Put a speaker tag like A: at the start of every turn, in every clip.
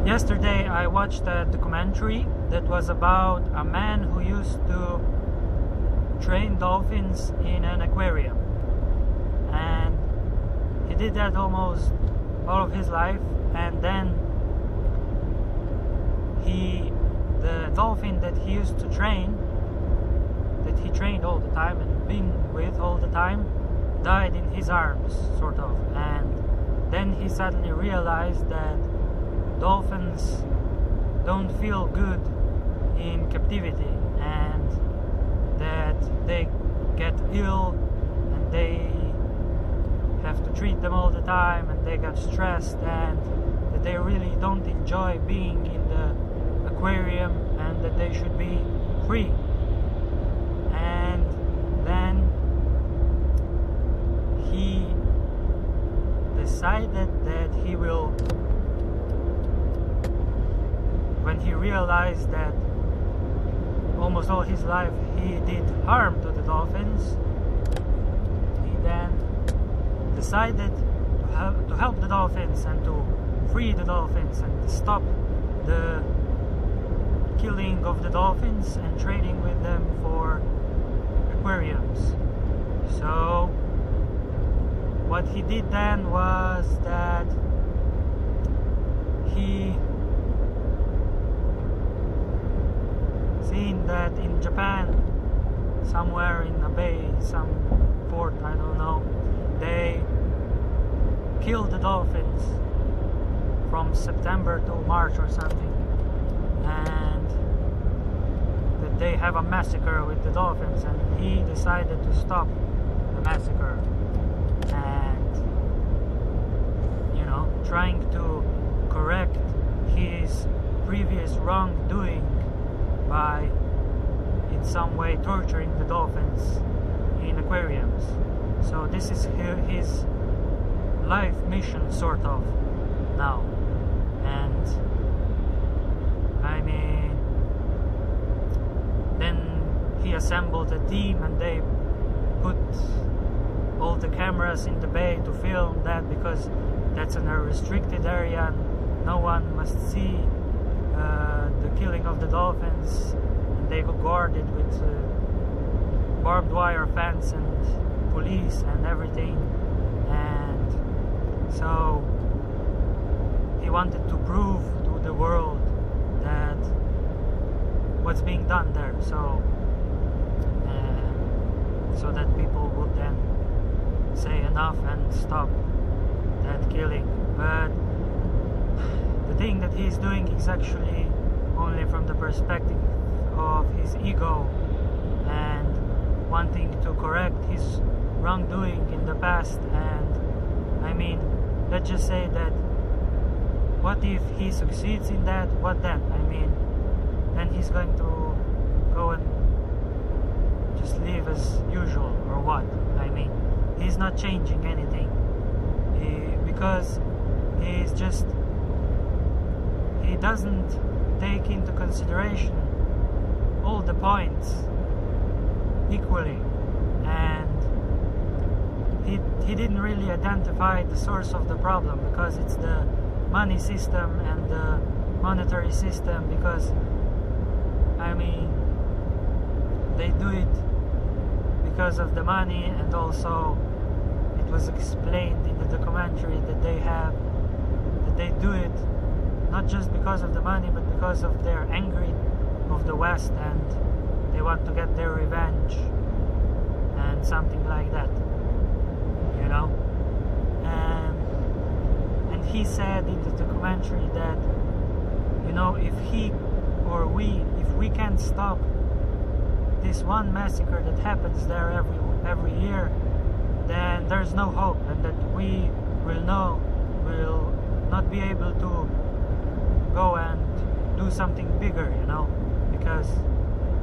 A: Yesterday I watched a documentary that was about a man who used to train dolphins in an aquarium, and he did that almost all of his life. And then the dolphin that he used to train, that he trained all the time and been with all the time, died in his arms, sort of. And then he suddenly realized that dolphins don't feel good in captivity, and that they get ill and they have to treat them all the time, and they get stressed, and that they really don't enjoy being in the aquarium, and that they should be free. And then he decided that he will, when he realized that almost all his life he did harm to the dolphins, he then decided to help the dolphins and to free the dolphins and to stop the killing of the dolphins and trading with them for aquariums. So what he did then was that he seen that in Japan, somewhere in a bay, some port, I don't know, they kill the dolphins from September to March or something, and that they have a massacre with the dolphins, and he decided to stop the massacre, and, you know, trying to correct his previous wrongdoing by in some way torturing the dolphins in aquariums. So this is his life mission, sort of, now. And I mean, then he assembled a team and they put all the cameras in the bay to film that, because that's in a restricted area and no one must see the killing of the dolphins, and they go guarded with barbed wire fence and police and everything. And so he wanted to prove to the world that what's being done there, so that people would then say enough and stop that killing. But the thing that he's doing is actually only from the perspective of his ego and wanting to correct his wrongdoing in the past. And I mean, let's just say that what if he succeeds in that? What then? I mean, then he's going to go and just live as usual, or what? I mean, he's not changing anything, because he's just, he doesn't take into consideration all the points equally, and he didn't really identify the source of the problem, because it's the money system and the monetary system. Because I mean, they do it because of the money, and also it was explained in the documentary that they do it not just because of the money, but because of their angry of the West, and they want to get their revenge and something like that, you know. And he said in the documentary that, you know, if we can't stop this one massacre that happens there every year, then there's no hope, and that we will not be able to go and do something bigger, you know, because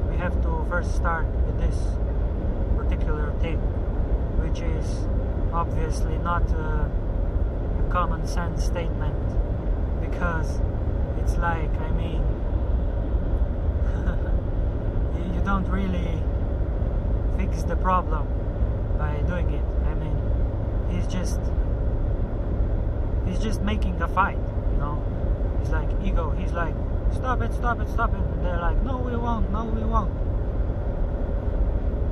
A: we have to first start with this particular thing, which is obviously not a common sense statement, because it's like, I mean, you don't really fix the problem by doing it. I mean, he's just making a fight, you know. He's like ego. He's like, stop it, stop it, stop it. And they're like, no, we won't, no, we won't.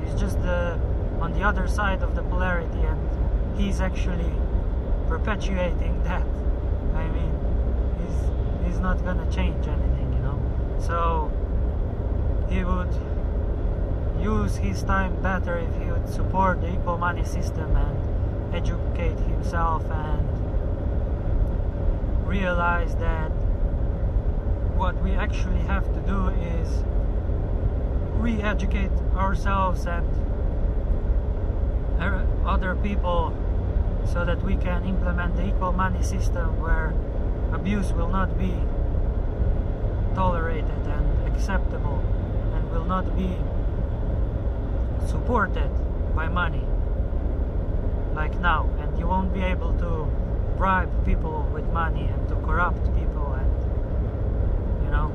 A: He's just on the other side of the polarity, and he's actually perpetuating that. I mean, he's not gonna change anything, you know. So he would use his time better if he would support the equal money system and educate himself and realize that what we actually have to do is re-educate ourselves and other people so that we can implement the equal money system where abuse will not be tolerated and acceptable and will not be supported by money like now, and you won't be able to bribe people with money and to corrupt people, and you know,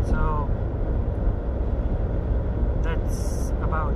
A: so that's about